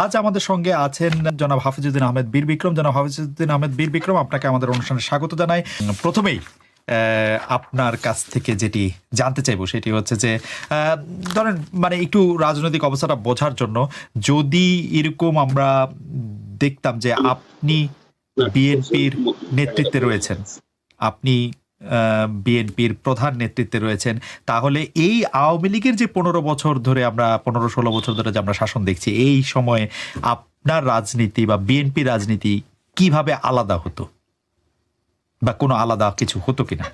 আজ আমাদের সঙ্গে আছেন জনাব হাফিজউদ্দিন আহমেদ বীর বিক্রম। জনাব হাফিজউদ্দিন আহমেদ বীর বিক্রম, আপনাকে আমাদের অনুষ্ঠানে স্বাগত জানাই। প্রথমেই আপনার কাছ থেকে যেটি জানতে চাইবো সেটি হচ্ছে যে ধরেন মানে একটু রাজনৈতিক অবস্থাটা বোঝার জন্য, যদি এরকম আমরা দেখতাম যে আপনি বিএনপির নেতৃত্বে রয়েছেন, আপনি বিএনপির প্রধান নেতৃত্বে রয়েছেন, তাহলে এই আওয়ামী লীগের যে 15 বছর ধরে আমরা 15-16 বছর ধরে যে আমরা শাসন দেখছি, এই সময়ে আপনার রাজনীতি বা বিএনপি রাজনীতি কিভাবে আলাদা হতো বা কোনো আলাদা কিছু হতো কিনা?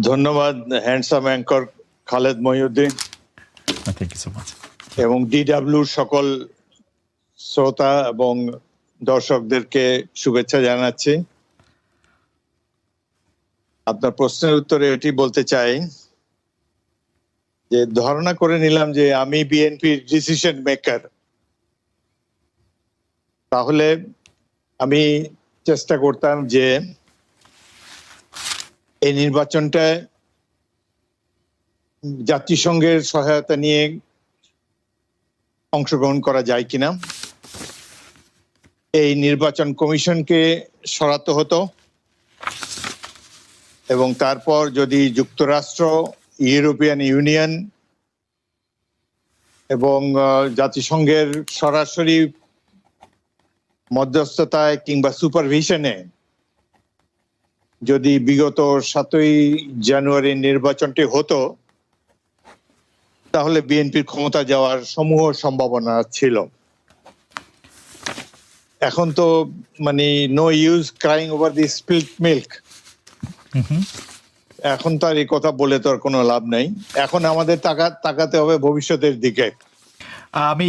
ধন্যবাদ handsome anchor Khaled Mohiuddin thank you so much, এবং ডিডব্লিউর সকল শ্রোতা এবং দর্শকদেরকে শুভেচ্ছা জানাচ্ছি। আপনার প্রশ্নের উত্তরে এটি বলতে চাই যে ধারণা করে নিলাম যে আমি বিএনপির ডিসিশন মেকার, তাহলে আমি চেষ্টা করতাম যে এই নির্বাচনটা জাতিসংঘের সহায়তা নিয়ে অংশগ্রহণ করা যায় কিনা, এই নির্বাচন কমিশনকে সরাতে হতো, এবং তারপর যদি যুক্তরাষ্ট্র, ইউরোপিয়ান ইউনিয়ন এবং জাতিসংঘের সরাসরি মধ্যস্থতায় কিংবা সুপারভিশনে যদি বিগত 7ই জানুয়ারি নির্বাচনটি হতো, তাহলে বিএনপির ক্ষমতা যাওয়ার সমূহ সম্ভাবনা ছিল। এখন তো মানে no use crying over the spilled milk, এখন তো আর এই কথা বলে তো আর কোনো লাভ নাই। এখন আমাদের তাকাতে হবে ভবিষ্যতের দিকে। আমি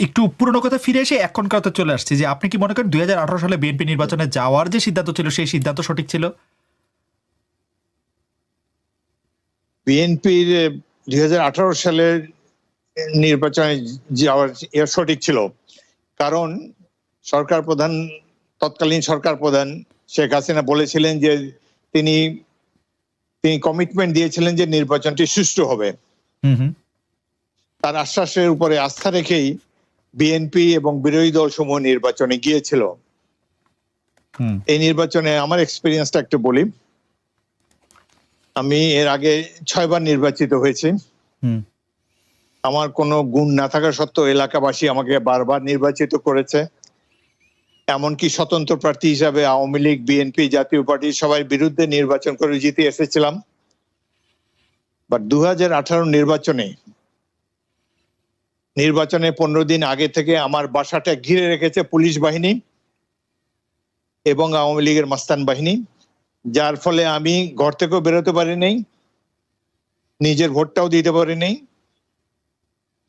একটু পুরনো কথা ফিরে এসে এখনকার কথা চলে আসছি, যে আপনি কি মনে করেন 2018 সালে বিএনপি নির্বাচনে যাওয়ার যে সিদ্ধান্ত ছিল সেই সিদ্ধান্ত সঠিক ছিল? বিএনপির 2018 সালের নির্বাচনে যাওয়ার সঠিক ছিল, কারণ সরকার প্রধান, তৎকালীন সরকার প্রধান শেখ হাসিনা বলেছিলেন যে তিনি কমিটমেন্ট দিয়েছিলেন যে নির্বাচনটি সুষ্ঠু হবে। তার আশ্বাসের উপরে আস্থা রেখেই বিএনপি এবং বিরোধী দল সমূহ নির্বাচনে গিয়েছিল। এই নির্বাচনে আমার এক্সপিরিয়েন্সটা একটু বলি। আমি এর আগে 6 বার নির্বাচিত হয়েছি। আমার কোনো গুণ না থাকা সত্ত্বেও এলাকাবাসী আমাকে বারবার নির্বাচিত করেছে। এমনকি স্বতন্ত্র প্রার্থী হিসাবে আওয়ামী লীগ, বিএনপি, জাতীয় পার্টি সবাই বিরুদ্ধে নির্বাচন করে জিতে এসেছিলাম। বাট 2018 নির্বাচনে 15 দিন আগে থেকে আমার বাসাটা ঘিরে রেখেছে পুলিশ বাহিনী এবং আওয়ামী লীগের মাস্তান বাহিনী, যার ফলে আমি ঘর থেকেও বেরোতে পারি নাই, নিজের ভোটটাও দিতে পারি নাই।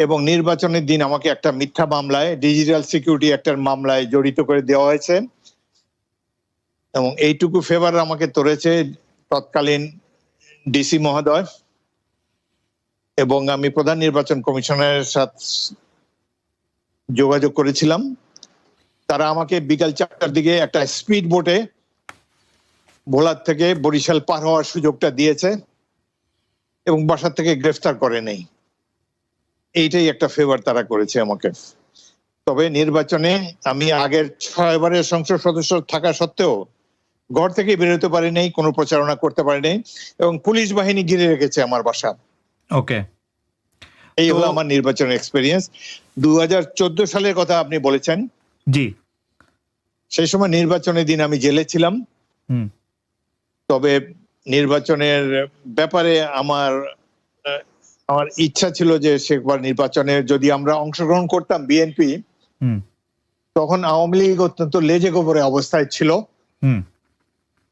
এবং নির্বাচনের দিন আমাকে একটা মিথ্যা মামলায়, ডিজিটাল সিকিউরিটি অ্যাক্টের মামলায় জড়িত করে দেওয়া হয়েছে, এবং এইটুকু ফেভার আমাকে করেছে তৎকালীন ডিসি মহোদয়। এবং আমি প্রধান নির্বাচন কমিশনের সাথে যোগাযোগ করেছিলাম। তারা আমাকে বিকাল 4টার দিকে একটা স্পিড বোটে ভোলার থেকে বরিশাল পার হওয়ার সুযোগটা দিয়েছে এবং বাসা থেকে গ্রেফতার করে নেই। এইটাই একটা ফেভার তারা করেছে আমাকে। তবে নির্বাচনে আমি আগের 6 বারের সংসদ সদস্য থাকা সত্ত্বেও ঘর থেকে বেরোতে পারি নাই, কোনো প্রচারণা করতে পারি নাই, এবং পুলিশ বাহিনী ঘিরে রেখেছে আমার বাসা। ওকে, এই হলো আমার নির্বাচনের এক্সপেরিয়েন্স। 2014 সালের কথা আপনি বলেছেন। জি, সেই সময় নির্বাচনের দিন আমি জেলে ছিলাম। তবে নির্বাচনের ব্যাপারে আমার ইচ্ছা ছিল যে সেবার নির্বাচনে যদি আমরা অংশগ্রহণ করতাম বিএনপি, তখন আওয়ামী লীগ অত্যন্ত লেজে গোবরে অবস্থায় ছিল,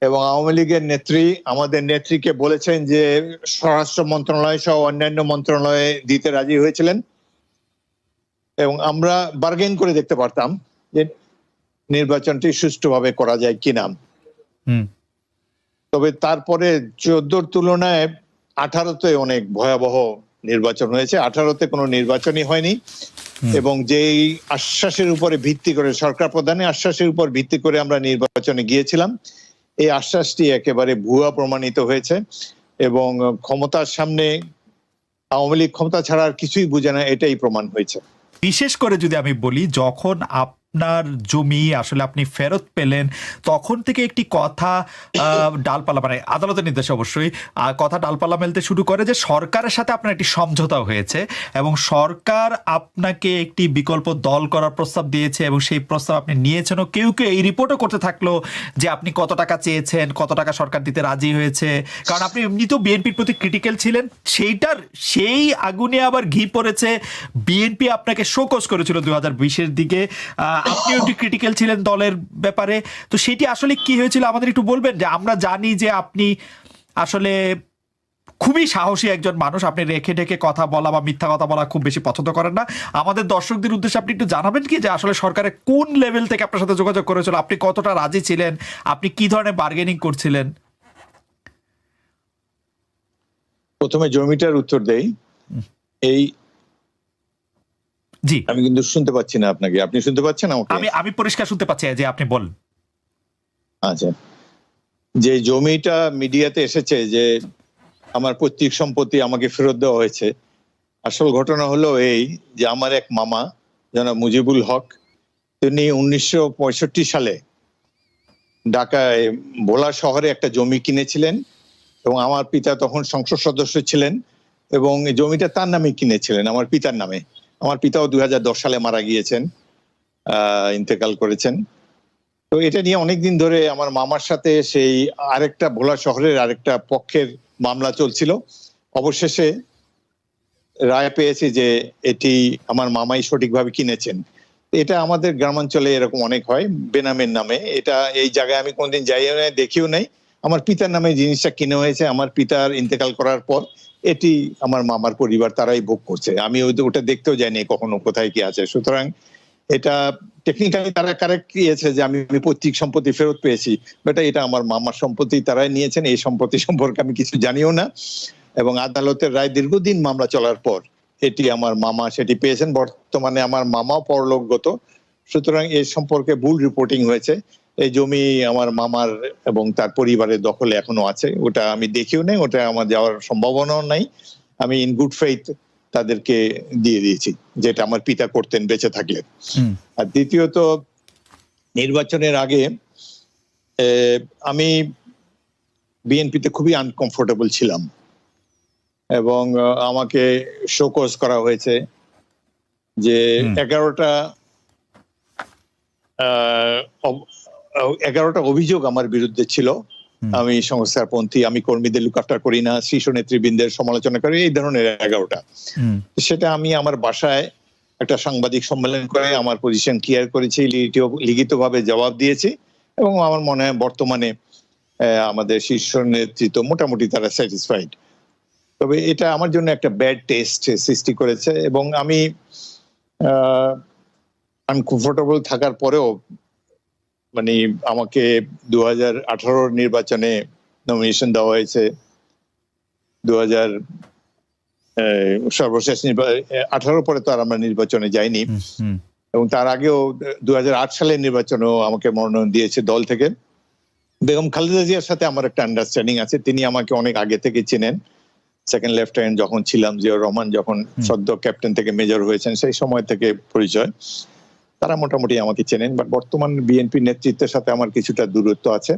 এবং আওয়ামী লীগের নেত্রী আমাদের নেত্রীকে বলেছেন যে স্বরাষ্ট্র মন্ত্রণালয় সহ অন্যান্য মন্ত্রণালয়ে দিতে রাজি হয়েছিলেন, এবং আমরা বার্গেন করে দেখতে পারতাম যে নির্বাচনটি সুষ্ঠুভাবে করা যায় কিনা। তবে তারপরে 14 তুলনায় 18তে অনেক ভয়াবহ নির্বাচন হয়েছে। 18তে কোনো নির্বাচনই হয়নি, এবং যেই আশ্বাসের উপরে ভিত্তি করে, সরকার প্রধানের আশ্বাসের উপর ভিত্তি করে আমরা নির্বাচনে গিয়েছিলাম, এই আশ্বাসটি একেবারে ভুয়া প্রমাণিত হয়েছে, এবং ক্ষমতার সামনে আওয়ামী লীগ ক্ষমতা ছাড়া আর কিছুই বুঝে না, এটাই প্রমাণ হয়েছে। বিশেষ করে যদি আমি বলি, যখন আপনার জমি আসলে আপনি ফেরত পেলেন, তখন থেকে একটি কথা ডালপালা, মানে আদালতের নির্দেশে অবশ্যই কথা ডালপালা মেলতে শুরু করে যে সরকারের সাথে আপনার একটি সমঝোতা হয়েছে এবং সরকার আপনাকে একটি বিকল্প দল করার প্রস্তাব দিয়েছে এবং সেই প্রস্তাব আপনি নিয়েছেন। ও কেউ কেউ এই রিপোর্টও করতে থাকলো যে আপনি কত টাকা চেয়েছেন, কত টাকা সরকার দিতে রাজি হয়েছে, কারণ আপনি এমনিতেও বিএনপির প্রতি ক্রিটিক্যাল ছিলেন। সেই আগুনে আবার ঘি পড়েছে, বিএনপি আপনাকে শোকজ করেছিল 2020-এর দিকে, আপনিও একটু ক্রিটিক্যাল ছিলেন দলের ব্যাপারে। তো সেটি আসলে কি হয়েছিল আমাদের একটু বলবেন? যে আমরা জানি যে আপনি আসলে খুবই সাহসী একজন মানুষ, আপনি রেখে ঢেকে কথা বলা বা মিথ্যা কথা বলা খুব বেশি পছন্দ করেন না। আমাদের দর্শকদের উদ্দেশ্যে আপনি একটু জানাবেন কি যে আসলে সরকারের কোন লেভেল থেকে আপনার সাথে যোগাযোগ করেছিল, আপনি কতটা রাজি ছিলেন, আপনি কি ধরনের বার্গেনিং করছিলেন? প্রথমে জমিটার উত্তর দেই। এই জি, আমি কিন্তু শুনতে পাচ্ছি না আপনাকে, আপনি শুনতে পাচ্ছেন আমাকে? আমি পরিষ্কার শুনতে পাচ্ছি, যে আপনি বলেন। আচ্ছা, যে জমিটা মিডিয়াতে এসেছে যে আমার পৈতৃক সম্পত্তি আমাকে ফেরত দেওয়া হয়েছে, আসল ঘটনা হলো এই যে আমার এক মামা জনাব মুজিবুল হক, তিনি 1965 সালে ঢাকায় ভোলা শহরে একটা জমি কিনেছিলেন এবং আমার পিতা তখন সংসদ সদস্য ছিলেন এবং এই জমিটা তার নামে কিনেছিলেন, আমার পিতার নামে। আমার পিতাও 2010 সালে মারা গিয়েছেন, ইন্তেকাল করেছেন। তো এটা নিয়ে অনেকদিন ধরে আমার মামার সাথে সেই আরেকটা ভোলা শহরের আরেকটা পক্ষের মামলা চলছিল। অবশেষে রায় পেয়েছে যে এটি আমার মামাই সঠিকভাবে কিনেছেন। এটা আমাদের গ্রামাঞ্চলে এরকম অনেক হয়, বেনামের নামে। এটা এই জায়গায় আমি কোনদিন যাইও নাই, দেখিও নাই। আমার পিতার নামে জিনিসটা কিনে হয়েছে, আমার পিতার ইন্তেকাল করার পর এটি আমার মামার পরিবার তারাই ভোগ করছে। আমি ওটা দেখতেও যাইনি কখনো কোথায় কি আছে। সুতরাং এটা টেকনিক্যালি তারা কারেক্ট দিয়েছে যে আমি পৈতৃক সম্পত্তি ফেরত পেয়েছি, বাট এটা আমার মামার সম্পত্তি, তারাই নিয়েছেন। এই সম্পত্তি সম্পর্কে আমি কিছু জানিও না এবং আদালতের রায় দীর্ঘদিন মামলা চলার পর এটি আমার মামা সেটি পেয়েছেন। বর্তমানে আমার মামাও পরলোকগত, সুতরাং এ সম্পর্কে ভুল রিপোর্টিং হয়েছে। এই জমি আমার মামার এবং তার পরিবারের দখলে এখনো আছে, ওটা আমি দেখিও নাই, ওটা আমার যাওয়ার সম্ভাবনাও নাই। আমি ইন গুড ফেইথ তাদেরকে দিয়ে দিয়েছি, যেটা আমার পিতা করতেন বেঁচে থাকলে। আর দ্বিতীয়ত, নির্বাচনের আগে আমি বিএনপিতে খুবই আনকমফোর্টেবল ছিলাম এবং আমাকে শোকজ করা হয়েছে যে 11টা অভিযোগ আমার বিরুদ্ধে ছিল। আমি সংস্কারপন্থী, আমি কর্মীদের লুক আফটার করি না, শীর্ষ নেতৃবৃন্দের সমালোচনা করি, এই ধরনের 11টা। সেটা আমি আমার বাসায় একটা সাংবাদিক সম্মেলন করে আমার পজিশন ক্লিয়ার করেছি, লিখিতভাবে জবাব দিয়েছি এবং আমার মনে হয় বর্তমানে আমাদের শীর্ষ নেতৃত্ব মোটামুটি তারা স্যাটিসফাইড। তবে এটা আমার জন্য একটা ব্যাড টেস্ট সৃষ্টি করেছে এবং আমি আনকমফোর্টেবল থাকার পরেও মানে আমাকে 2018 নির্বাচনে নমিনেশন দেওয়া হয়েছে। 2000 সর্বশেষ 18 পরে তো আর আমরা নির্বাচনে যাইনি এবং তার আগেও 2008 সালের নির্বাচনেও আমাকে মনোনয়ন দিয়েছে দল থেকে। বেগম খালেদা জিয়ার সাথে আমার একটা আন্ডারস্ট্যান্ডিং আছে, তিনি আমাকে অনেক আগে থেকে চেনেন। সেকেন্ড লেফটেন্যান্ট যখন ছিলাম, জিয়াউর রহমান যখন সদ্য ক্যাপ্টেন থেকে মেজর হয়েছেন, সেই সময় থেকে পরিচয়। তারা মোটামুটি আমাকে চেনেন, বাট বর্তমান বিএনপি নেতৃত্বের সাথে আমার কিছুটা দূরত্ব আছে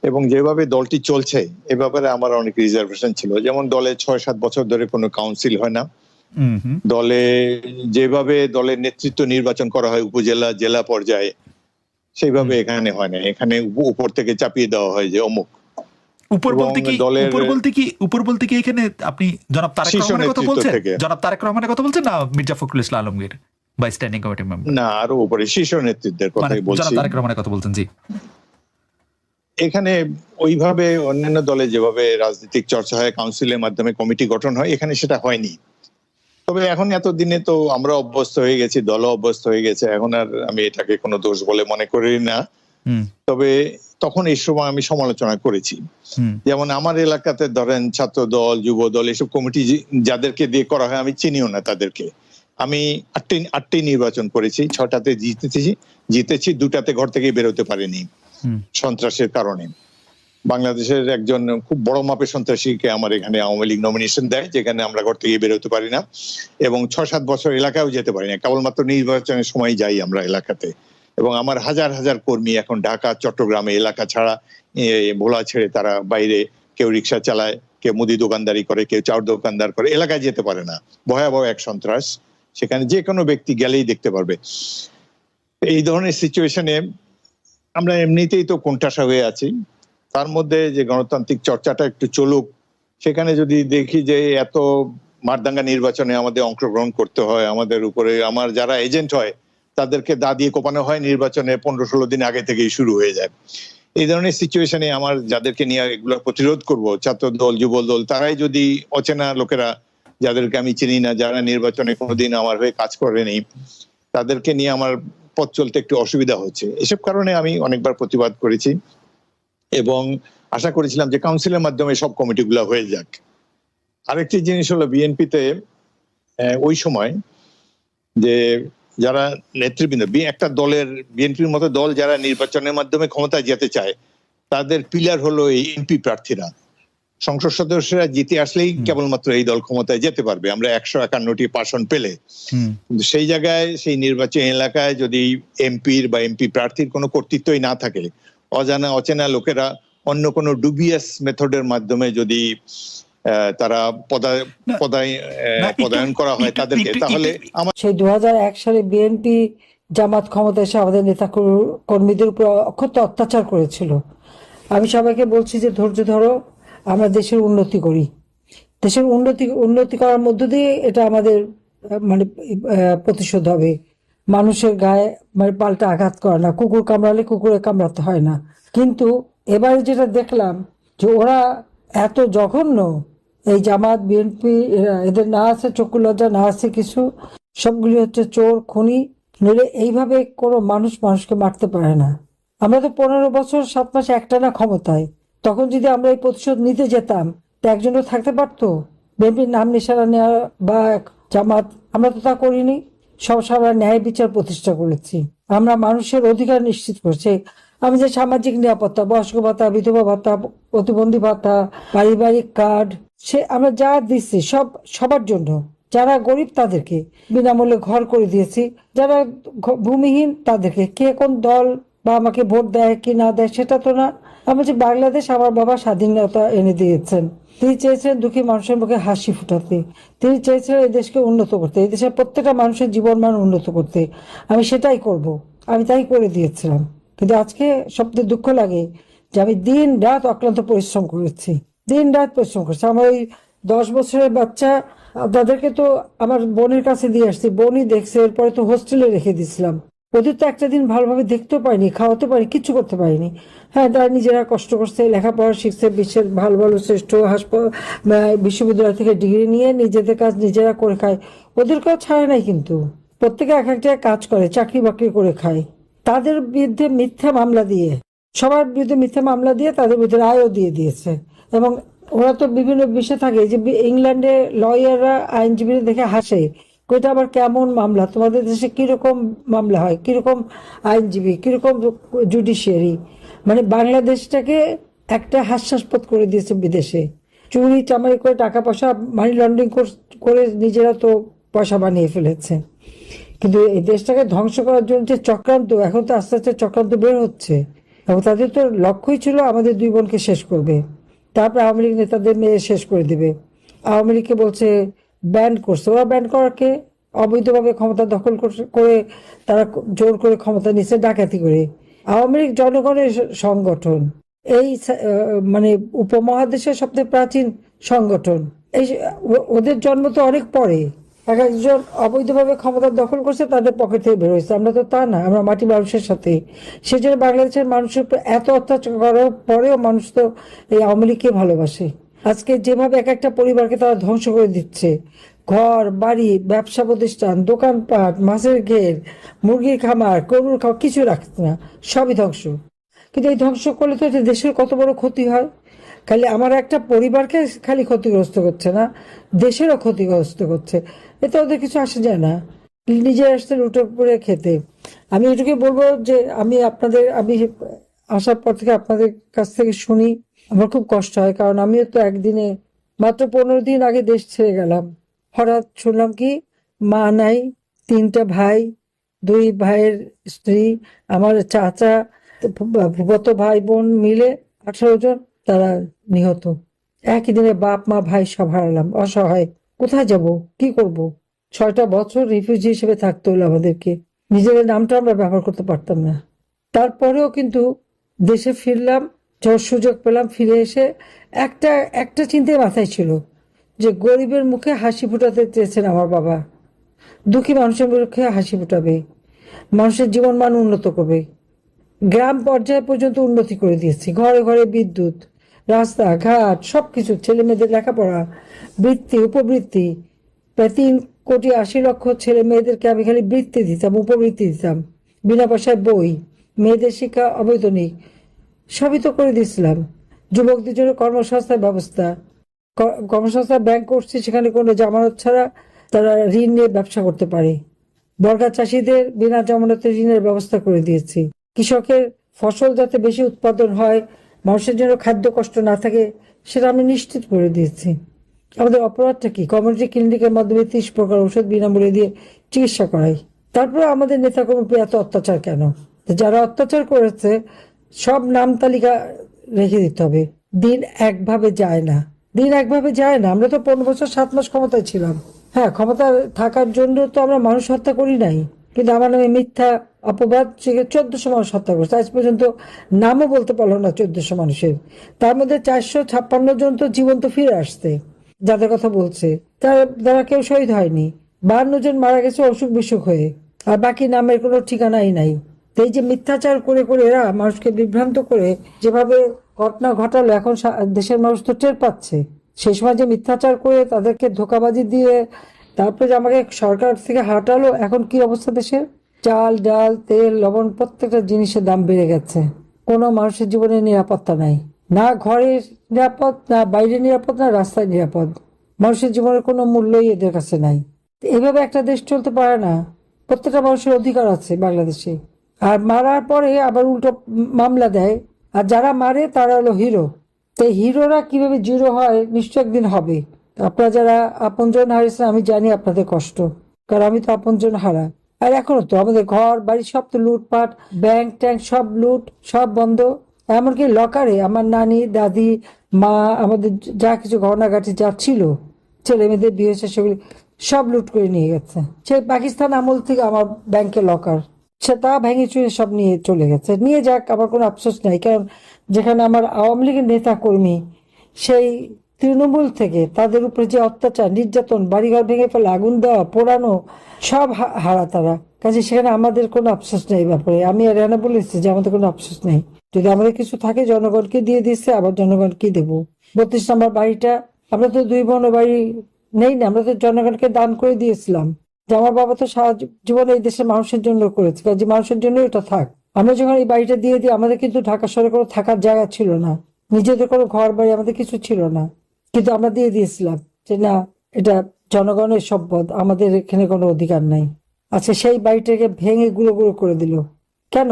এবং যেভাবে দলটি চলছে এ ব্যাপারে আমার অনেক রিজার্ভেশন ছিল। যেমন দলে 6-7 বছর ধরে কোনো কাউন্সিল হয় না, দলে যেভাবে দলের নেতৃত্ব নির্বাচন করা হয় উপজেলা জেলা পর্যায়ে, সেইভাবে এখানে হয় না। এখানে উপর থেকে চাপিয়ে দেওয়া হয় যে অমুক। উপর বলতে কি এখানে আপনি জনাব তারেক রহমানের কথা বলছেন? জনাব তারেক রহমানের কথা বলছেন না মির্জা ফখরুল ইসলাম আলমগীর বা স্ট্যান্ডিং কমিটি মেম্বার? না, আরো উপরে শীর্ষ নেতৃত্বের কথাই বলছি। জনাব তারেক রহমানের কথা বলছেন। জি, এখানে ওইভাবে অন্যান্য দলে যেভাবে রাজনৈতিক চর্চা হয়, কাউন্সিলের মাধ্যমে কমিটি গঠন হয়, এখানে সেটা হয়নি। তবে এখন এতদিনে তো আমরা অভ্যস্ত হয়ে গেছি, দলও অভ্যস্ত হয়ে গেছে, এখন আর আমি এটাকে কোনো দোষ বলে মনে করি না। তবে তখন এই সময় আমি সমালোচনা করেছি। যেমন আমার এলাকাতে ধরেন ছাত্র দল, যুব দল, এসব কমিটি যাদেরকে দিয়ে করা হয় আমি চিনিও না তাদেরকে। আমি 8টি নির্বাচন করেছি, 6টাতে জিতেছি, 2টাতে ঘর থেকে বেরোতে পারিনি সন্ত্রাসের কারণে। বাংলাদেশের একজন খুব বড় মাপের সন্ত্রাসীকে আমার এখানে আওয়ামী লীগ নমিনেশন দেয়, যেখানে আমরা ঘর থেকে বেরোতে পারি না এবং 6-7 বছর এলাকায়ও যেতে পারি না, কেবলমাত্র নির্বাচনের সময় যাই আমরা এলাকাতে। এবং আমার হাজার হাজার কর্মী এখন ঢাকা চট্টগ্রামে এলাকা ছাড়া ভোলা ছেড়ে তারা বাইরে, কেউ রিক্সা চালায়, কেউ মুদি দোকানদারি করে, কেউ চাউর দোকানদার করে, এলাকায় যেতে পারে না। ভয়াবহ এক সন্ত্রাস, সেখানে যে কোনো ব্যক্তি গেলেই দেখতে পারবে। এই ধরনের সিচুয়েশনে আমরা এমনিতেই তো কোণঠাসা হয়ে আছি, তার মধ্যে যে গণতান্ত্রিক চর্চাটা একটু চলুক, সেখানে যদি দেখি যে এত মারদাঙ্গা নির্বাচনে আমাদের অংশগ্রহণ করতে হয়, আমাদের উপরে আমার যারা এজেন্ট হয় তাদেরকে দা দিয়ে কোপানো হয়, নির্বাচনে 15-16 দিন আগে থেকেই শুরু হয়ে যায়। এই ধরনের সিচুয়েশনে আমার যাদেরকে নিয়ে এগুলো প্রতিরোধ করব, ছাত্র দল, যুব দল, তারাই যদি অচেনা লোকেরা, যাদেরকে আমি চিনি না, যারা নির্বাচনে কোনোদিন আমার হয়ে কাজ করেনি, তাদেরকে নিয়ে আমার পথ চলতে একটু অসুবিধা হচ্ছে। এসব কারণে আমি অনেকবার প্রতিবাদ করেছি এবং আশা করেছিলাম যে কাউন্সিলের মাধ্যমে সব কমিটিগুলো হয়ে যাক। আরেকটি জিনিস হলো, বিএনপিতে ওই সময় যে যারা নেতৃবৃন্দ, একটা দলের, বিএনপির মতো দল যারা নির্বাচনের মাধ্যমে ক্ষমতায় যেতে চায়, তাদের পিলার হলো এই এমপি প্রার্থীরা। সংসদ সদস্যরা জিতে আসলেই কেবলমাত্র এই দল ক্ষমতায় যেতে পারবে, আমরা 151টি আসন পেলে। কিন্তু সেই জায়গায়, সেই নির্বাচনী এলাকায় যদি এমপির বা এমপি প্রার্থীর কোনো কর্তৃত্বই না থাকে, অচেনা লোকেরা অন্য কোনো ডুবিয়াস মেথডের মাধ্যমে যদি তারা পদায়ন করা হয় তাদেরকে, তাহলে আমার সেই 2001 সালে বিএনপি জামাত ক্ষমতা এসে আমাদের নেতা কর্মীদের উপর অক্ষত অত্যাচার করেছিল। আমি সবাইকে বলছি যে ধৈর্য ধরো, আমরা দেশের উন্নতি করি। দেশের উন্নতি করার মধ্য দিয়ে এটা আমাদের মানে প্রতিশোধ হবে। মানুষের গায়ে মানে পাল্টা আঘাত করে না, কুকুর কামড়ালে কুকুরে কামড়াতে হয় না। কিন্তু এবারে যেটা দেখলাম যে ওরা এত জঘন্য, এই জামাত বিএনপি এদের না আছে চক্ষু লজ্জা, না আছে কিছু, সবগুলি হচ্ছে চোর খুনি। নইলে এইভাবে কোনো মানুষকে মারতে পারে না। আমরা তো 15 বছর 7 মাস একটানা ক্ষমতায়, তখন যদি আমরা এই প্রতিশোধ নিতে যেতাম তো একজনও থাকতে পারতো? বিএনপির নাম নিশানা নেওয়া বা জামাত, আমরা তো তা করিনি। আমরা ন্যায় বিচার প্রতিষ্ঠা করেছি, আমরা মানুষের অধিকার নিশ্চিত করছি। আমি যে সামাজিক নিরাপত্তা, বয়স্ক ভাতা, বিধবা ভাতা, প্রতিবন্ধী ভাতা, পারিবারিক কার্ড, সে আমরা যা দিচ্ছি সবার জন্য। যারা গরিব তাদেরকে বিনামূল্যে ঘর করে দিয়েছি, যারা ভূমিহীন তাদেরকে। কে কোন দল বা আমাকে ভোট দেয় কি না দেয় সেটা তো না। আমি যে বাংলাদেশ আমার বাবা স্বাধীনতা এনে দিয়েছেন, তিনি চেয়েছিলেন দুঃখী মানুষের মুখে হাসি ফুটাতে, তিনি চেয়েছিলেন এই দেশকে উন্নত করতে, এই দেশের প্রত্যেকটা মানুষের জীবন মান উন্নত করতে। আমি সেটাই করব, আমি তাই করে দিয়েছিলাম। কিন্তু আজকে সবচেয়ে দুঃখ লাগে যে আমি দিন রাত অক্লান্ত পরিশ্রম করেছি, আমার ওই 10 বছরের বাচ্চা, তাদেরকে তো আমার বোনের কাছে দিয়ে আসছি, বোনই দেখছে, এরপরে তো হোস্টেলে রেখে দিয়েছিলাম। ওদের তো একটা দিন ভালোভাবে দেখতেও পারিনি, খাওয়াতে পারি, কিচ্ছু করতে পারিনি। হ্যাঁ, তারা নিজেরা কষ্ট করছে, লেখাপড়া শিখছে, বিশ্বের ভালো ভালো শ্রেষ্ঠ বিশ্ববিদ্যালয় থেকে ডিগ্রি নিয়ে নিজেদের কাজ নিজেরা করে খায়। ওদেরকেও ছাড়ে নাই, কিন্তু প্রত্যেকে এক একটা কাজ করে, চাকরি বাকরি করে খায়। তাদের বিরুদ্ধে মিথ্যা মামলা দিয়ে, সবার বিরুদ্ধে মিথ্যা মামলা দিয়ে তাদের বিরুদ্ধে রায়ও দিয়ে দিয়েছে। এবং ওরা তো বিভিন্ন বিষয় থাকে, যে ইংল্যান্ডে লয়াররা আইনজীবীরা দেখে হাসে, ওইটা আবার কেমন মামলা, তোমাদের দেশে কিরকম মামলা হয়, কিরকম আইনজীবী, কিরকম জুডিশিয়ারি। মানে বাংলাদেশটাকে একটা হাস্যাস্পদ করে দিয়েছে বিদেশে। চুরি চামারি করে টাকা পয়সা মানি লন্ডারিং করে নিজেরা তো পয়সা বানিয়ে ফেলেছে। কিন্তু এই দেশটাকে ধ্বংস করার জন্য যে চক্রান্ত, এখন তো আস্তে আস্তে চক্রান্ত বের হচ্ছে। এবং তাদের তো লক্ষ্যই ছিল আমাদের 2 বোনকে শেষ করবে, তারপর আওয়ামী লীগ নেতাদের মেয়ে শেষ করে দিবে। আওয়ামী লীগকে বলছে ব্যান করছে, ওরা ব্যান করাকে অবৈধভাবে ক্ষমতা দখল করে তারা জোর করে ক্ষমতা নিচ্ছে ডাকাতি করে। আওয়ামী লীগ জনগণের সংগঠন, এই মানে উপমহাদেশের সবচেয়ে প্রাচীন সংগঠন। এই ওদের জন্ম তো অনেক পরে, একজন অবৈধভাবে ক্ষমতা দখল করছে, তাদের পকেট থেকে বের হয়েছে। আমরা তো তা না, আমরা মাটি মানুষের সাথে। সেজন্য বাংলাদেশের মানুষের উপর এত অত্যাচার করার পরেও মানুষ তো এই আওয়ামী লীগকে ভালোবাসে। আজকে যেভাবে এক একটা পরিবারকে তারা ধ্বংস করে দিচ্ছে, ঘর বাড়ি, ব্যবসা প্রতিষ্ঠান, দোকানপাট, মাছের ঘের, মুরগির খামার, গরুর খামার, কিছু রাখছে না, সবই ধ্বংস। কিন্তু এই ধ্বংস করলে তো দেশের কত বড় ক্ষতি হয়। খালি আমার একটা পরিবারকে খালি ক্ষতিগ্রস্ত করছে না, দেশেরও ক্ষতিগ্রস্ত করছে। এতে ওদের কিছু আসে যায় না, নিজে আসতে লুটে পড়ে খেতে। আমি এটুকু বলবো যে আমি আসার পর থেকে আপনাদের কাছ থেকে শুনি, আমার খুব কষ্ট হয়, কারণ আমিও তো একদিনে মাত্র 15 দিন আগে দেশ ছেড়ে গেলাম। হঠাৎ শুনলাম কি মা নাই, 3টা ভাই, 2 ভাইয়ের স্ত্রী, আমার চাচা, ফুফাতো ভাই বোন মিলে 18 জন তারা নিহত। একই দিনে বাপ মা ভাই সব হারালাম, অসহায়। কোথায় যাব, কি করব? 6টা বছর রিফিউজি হিসেবে থাকতে হলো আমাদেরকে। নিজেদের নামটা আমরা ব্যবহার করতে পারতাম না। তারপরেও কিন্তু দেশে ফিরলাম, যখন সুযোগ পেলাম ফিরে এসে একটা একটা চিন্তাই মাথায় ছিল যে গরিবের মুখে হাসি ফোটাতে চেয়েছেন আমার বাবা। দুঃখী মানুষের মুখে হাসি ফোটাবে, মানুষের জীবন মান উন্নত করবে। গ্রাম পর্যায়ে পর্যন্ত উন্নতি করে দিয়েছি, ঘরে ঘরে বিদ্যুৎ, রাস্তাঘাট, সবকিছু, ছেলে মেয়েদের লেখাপড়া, বৃত্তি, উপবৃত্তি। প্রায় 3,80,00,000 ছেলে মেয়েদেরকে আমি খালি বৃত্তি দিতাম, উপবৃত্তি দিতাম, বিনা পয়সায় বই, মেয়েদের শিক্ষা অবৈতনিক, সবই তো করে দিয়েছিলাম। যুবকদের জন্য কর্মসংস্থান ব্যবস্থা, কর্মসংস্থান ব্যাংক করছি, সেখানে কোনো জামানত ছাড়া তারা ঋণ নিয়ে ব্যবসা করতে পারে। বর্গা চাষিদের বিনা জামানতে ঋণের ব্যবস্থা করে দিয়েছি। কৃষকের ফসল যাতে বেশি উৎপাদন হয়, মানুষের জন্য খাদ্য কষ্ট না থাকে, সেটা আমি নিশ্চিত করে দিয়েছি। আমাদের অপরাধটা কি? কমিউনিটি ক্লিনিকের মাধ্যমে 30 প্রকার ওষুধ বিনামূল্যে দিয়ে চিকিৎসা করাই। তারপরে আমাদের নেতাকর্মীর এত অত্যাচার কেন? যারা অত্যাচার করেছে সব নাম তালিকা রেখে দিতে হবে। দিন একভাবে যায় না, দিন একভাবে যায় না। আমরা তো 15 বছর 7 মাস ক্ষমতায় ছিলাম। হ্যাঁ, ক্ষমতা থাকার জন্য তো আমরা মানুষ হত্যা করি নাই, কিন্তু আমার নামে মিথ্যা অপবাদ 1400 মানুষ হত্যা করছে। আজ পর্যন্ত নামও বলতে পারলো না 1400 মানুষের। তার মধ্যে 456 জন তো জীবন্ত ফিরে আসছে, যাদের কথা বলছে তারা কেউ শহীদ হয়নি। 52 জন মারা গেছে অসুখ বিসুখ হয়ে, আর বাকি নামের কোনো ঠিকানাই নাই। তো এই যে মিথ্যাচার করে করে এরা মানুষকে বিভ্রান্ত করে যেভাবে ঘটনা ঘটালো, এখন দেশের মানুষ তো টের পাচ্ছে। সেই সময় যে মিথ্যাচার করে তাদেরকে ধোঁকাবাজি দিয়ে তারপরে যে আমাকে সরকার থেকে হাঁটালো, এখন কি অবস্থা দেশের? চাল ডাল তেল লবণ প্রত্যেকটা জিনিসের দাম বেড়ে গেছে। কোনো মানুষের জীবনে নিরাপত্তা নাই, না ঘরের নিরাপদ, না বাইরে নিরাপদ, না রাস্তায় নিরাপদ। মানুষের জীবনের কোনো মূল্যই এদের কাছে নাই। এভাবে একটা দেশ চলতে পারে না। প্রত্যেকটা মানুষের অধিকার আছে বাংলাদেশে। আর মারার পরে আবার উল্টো মামলা দেয়, আর যারা মারে তারা হলো হিরো। তো হিরোরা কিভাবে জিরো হয় নিশ্চয় একদিন হবে। আপনারা যারা আপনজন হারিয়েছেন, আমি জানি আপনাদের কষ্ট, কারণ আমি তো আপনজন হারা। আর এখনো তো আমাদের ঘর বাড়ি সব তো লুটপাট, ব্যাংক ট্যাঙ্ক সব লুট, সব বন্ধ। এমনকি লকারে আমার নানি দাদি মা আমাদের যা কিছু গহনাগাটি যা ছিল, ছেলে মেয়েদের বিয়ে হয়েছে, সেগুলি সব লুট করে নিয়ে গেছে। সেই পাকিস্তান আমল থেকে আমার ব্যাংকে লকার, সেটা ভেঙে চুরে সব নিয়ে চলে গেছে। নিয়ে যাক, আমার কোনো আফসোস নাই, কারণ যেখানে আমার আওয়ামী লীগের নেতা কর্মী সেই তৃণমূল থেকে তাদের উপরে যে অত্যাচার নির্যাতন, বাড়িঘর ভেঙে ফেলে, আগুন দেওয়া, পোড়ানো, সব হারা তারা। কাজে সেখানে আমাদের কোনো আফসোস নেই। এই ব্যাপারে আমি আর এনা বলেছি যে আমাদের কোনো আফসোস নেই। যদি আমাদের কিছু থাকে জনগণকে দিয়ে দিচ্ছে, আবার জনগণকে দেবো। 32 নম্বর বাড়িটা আমরা তো 2 বোন বাড়ি নেই না, আমরা তো জনগণকে দান করে দিয়েছিলাম। যে আমার বাবা তো সারা জীবন এই দেশের মানুষের জন্য করেছে, কাজে মানুষের জন্য এটা থাক। আমরা যখন এই বাড়িটা দিয়ে দিই, আমাদের কিন্তু ঢাকা শহরে কোনো থাকার জায়গা ছিল না, নিজেদের কোনো ঘর বাড়ি আমাদের কিছু ছিল না, কিন্তু আমরা দিয়ে দিয়েছিলাম যে না, এটা জনগণের সম্পদ, আমাদের এখানে কোনো অধিকার নাই। আচ্ছা, সেই বাড়িটাকে ভেঙে গুঁড়ো গুঁড়ো করে দিল কেন?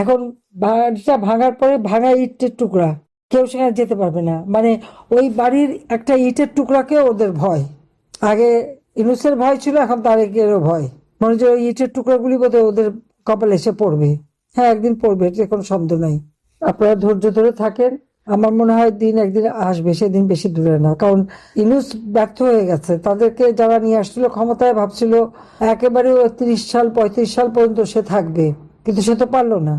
এখন বাড়িটা ভাঙার পরে ভাঙা ইটের টুকরা, কেউ সেখানে যেতে পারবে না। মানে ওই বাড়ির একটা ইটের টুকরাকে ওদের ভয়। আগে ইউনূসের ভয় ছিল, এখন তারেকেরও ভয়। মনে হচ্ছে ওই ইটের টুকরাগুলি বোধহয় ওদের কপালে এসে পড়বে। হ্যাঁ, একদিন পড়বে, এতে কোনো সন্দেহ নাই। আপনারা ধৈর্য ধরে থাকেন, আমার মনে হয় দিন একদিন আসবে, সেদিন বেশি দূরে না। কারণ ইউনূস ব্যর্থ হয়ে গেছে। তাদেরকে যারা নিয়ে আসছিল ক্ষমতায়, ভাবছিল একেবারে 30 সাল 35 সাল পর্যন্ত সে থাকবে, কিন্তু সে তো পারলো না।